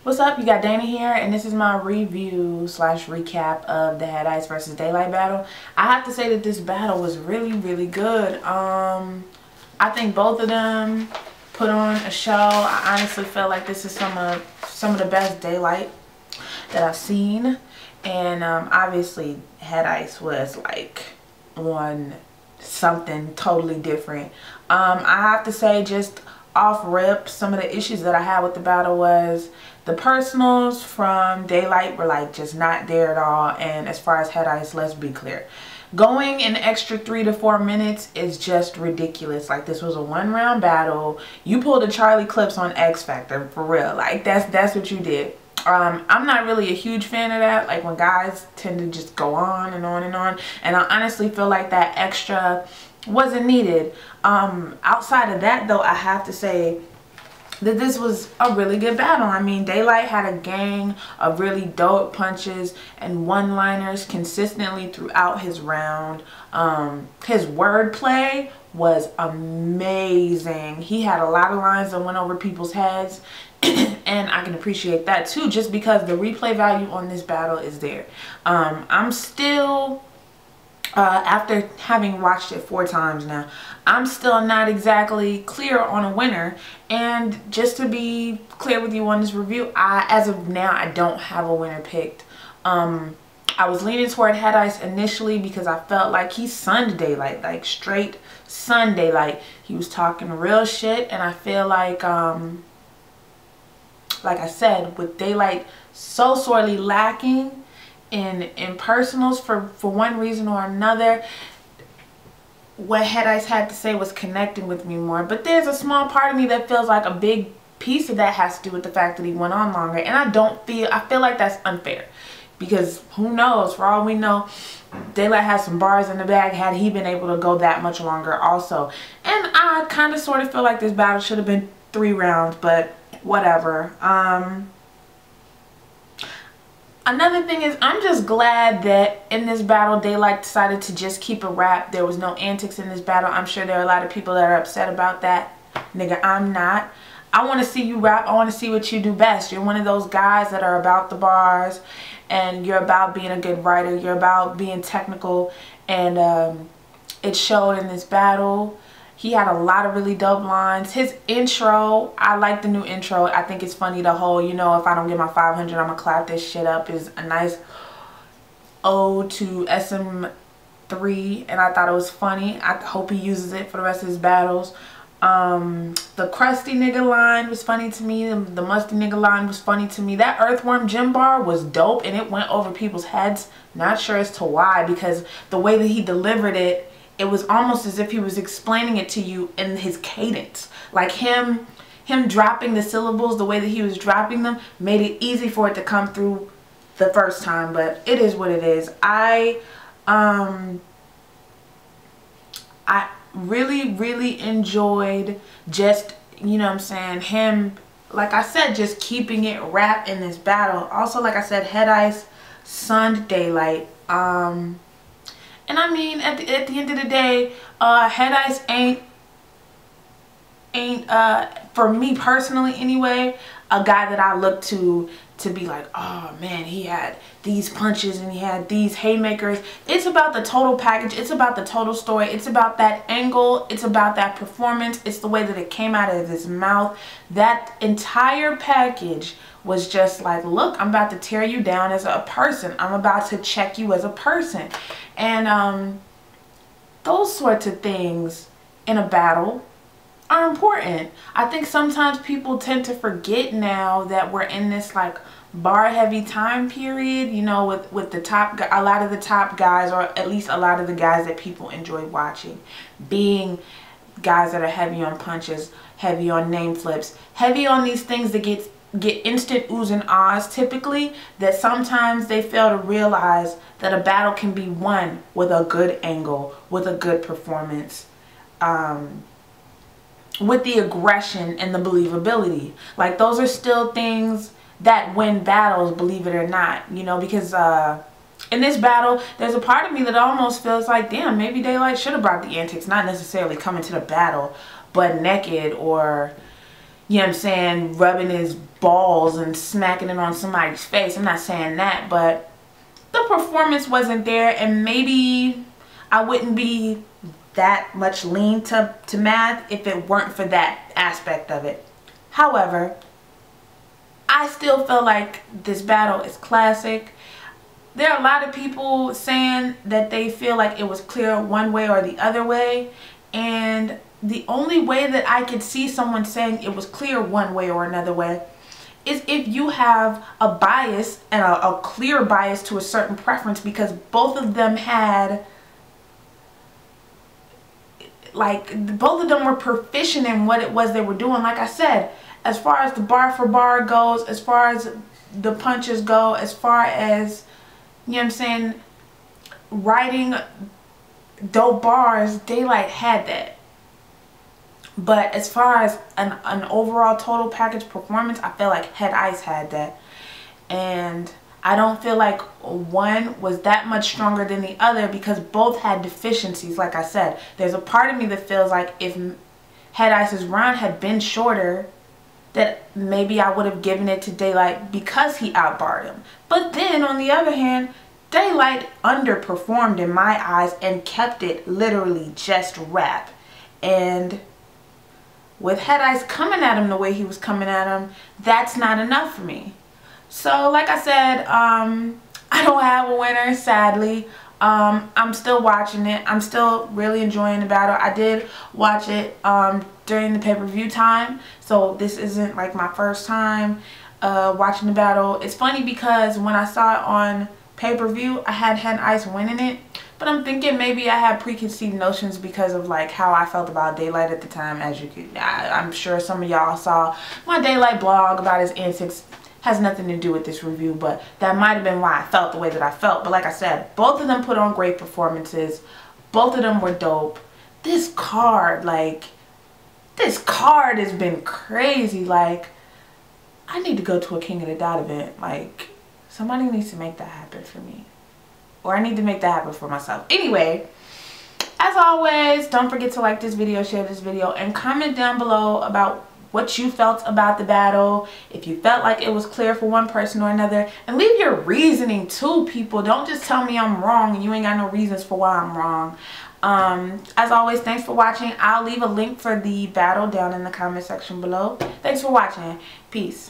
What's up? You got Dana here, and this is my review slash recap of the Head Ice versus Daylyt battle. I have to say that this battle was really good. I think both of them put on a show. I honestly feel like this is some of the best Daylyt that I've seen, and obviously Head Ice was like on something totally different. I have to say, just off rip, some of the issues that I had with the battle was the personals from Daylyt were like just not there at all. And as far as Head Ice, let's be clear, going an extra 3 to 4 minutes is just ridiculous. Like, this was a 1-round battle. You pulled a Charlie Clips on X Factor, for real. Like, that's what you did. I'm not really a huge fan of that, like when guys tend to just go on and on and on, and I honestly feel like that extra wasn't needed. Outside of that though, I have to say that this was a really good battle. I mean, Daylyt had a gang of really dope punches and one-liners consistently throughout his round. His wordplay was amazing. He had a lot of lines that went over people's heads, and I can appreciate that too, just because the replay value on this battle is there. I'm still, after having watched it 4 times now, I'm still not exactly clear on a winner. And just to be clear with you on this review, as of now, I don't have a winner picked. I was leaning toward Head Ice initially because I felt like he sunned Daylyt, like straight sunned Daylyt. He was talking real shit, and I feel like I said, with Daylyt so sorely lacking in personals for one reason or another, what Head Ice had to say was connecting with me more. But there's a small part of me that feels like a big piece of that has to do with the fact that he went on longer, and I feel like that's unfair, because who knows, for all we know, Daylyt has some bars in the bag had he been able to go that much longer also. And I kind of sort of feel like this battle should have been 3 rounds, but whatever. Another thing is, I'm just glad that in this battle Daylyt decided to just keep a rap. There was no antics in this battle. I'm sure there are a lot of people that are upset about that. Nigga, I'm not. I want to see you rap. I want to see what you do best. You're one of those guys that are about the bars, and you're about being a good writer. You're about being technical, and it showed in this battle. He had a lot of really dope lines. His intro, I like the new intro. I think it's funny, the whole, you know, if I don't get my 500, I'm gonna clap this shit up, is a nice ode to SM3, and I thought it was funny. I hope he uses it for the rest of his battles. The crusty nigga line was funny to me. The musty nigga line was funny to me. That earthworm gym bar was dope, and it went over people's heads. Not sure as to why, because the way that he delivered it, it was almost as if he was explaining it to you in his cadence. Like him dropping the syllables, the way that he was dropping them, made it easy for it to come through the first time. But it is what it is. I really enjoyed just, you know what I'm saying, him, like I said, just keeping it rap in this battle. Also, like I said, Head Ice sunned Daylyt. And I mean, at the end of the day, Head Ice ain't for me personally anyway, a guy that I look to be like, oh man, he had these punches and he had these haymakers. It's about the total package. It's about the total story. It's about that angle. It's about that performance. It's the way that it came out of his mouth. That entire package was just like, look, I'm about to tear you down as a person. I'm about to check you as a person. And those sorts of things in a battle are important. I think sometimes people tend to forget now that we're in this like bar heavy time period, you know, with the top, a lot of the top guys, or at least a lot of the guys that people enjoy watching, being guys that are heavy on punches, heavy on name flips, heavy on these things that get instant oohs and ahs typically, that sometimes they fail to realize that a battle can be won with a good angle, with a good performance, with the aggression and the believability. Like, those are still things that win battles, believe it or not, you know, because in this battle, there's a part of me that almost feels like, damn, maybe Daylyt should have brought the antics, not necessarily coming to the battle, but naked, or you know what I'm saying, rubbing his balls and smacking it on somebody's face. I'm not saying that, but the performance wasn't there, and maybe I wouldn't be that much lean to math if it weren't for that aspect of it. However, I still feel like this battle is classic. There are a lot of people saying that they feel like it was clear one way or the other way, and the only way that I could see someone saying it was clear one way or another way is if you have a bias and a clear bias to a certain preference, because both of them had, like, both of them were proficient in what it was they were doing. Like I said, as far as the bar for bar goes, as far as the punches go, as far as, you know what I'm saying, writing dope bars, Daylyt had that. But as far as an overall total package performance, I feel like Head Ice had that. And I don't feel like one was that much stronger than the other, because both had deficiencies. Like I said, there's a part of me that feels like if Head Ice's round had been shorter, that maybe I would have given it to Daylyt because he outbarred him. But then on the other hand, Daylyt underperformed in my eyes and kept it literally just rap. And with Head Ice coming at him the way he was coming at him, that's not enough for me. So like I said, I don't have a winner, sadly. I'm still watching it. I'm still really enjoying the battle. I did watch it during the pay-per-view time, so this isn't like my first time watching the battle. It's funny because when I saw it on pay-per-view, I had Head Ice winning it, but I'm thinking maybe I had preconceived notions because of like how I felt about Daylyt at the time. As you could, I'm sure some of y'all saw my Daylyt blog about his antics. Has nothing to do with this review, but that might have been why I felt the way that I felt. But like I said, both of them put on great performances. Both of them were dope. This card, like, this card has been crazy. Like, I need to go to a King of the Dot event. Like, somebody needs to make that happen for me. Or I need to make that happen for myself. Anyway, as always, don't forget to like this video, share this video, and comment down below about what you felt about the battle, if you felt like it was clear for one person or another, and leave your reasoning too, people. Don't just tell me I'm wrong and you ain't got no reasons for why I'm wrong. As always, thanks for watching. I'll leave a link for the battle down in the comment section below. Thanks for watching. Peace.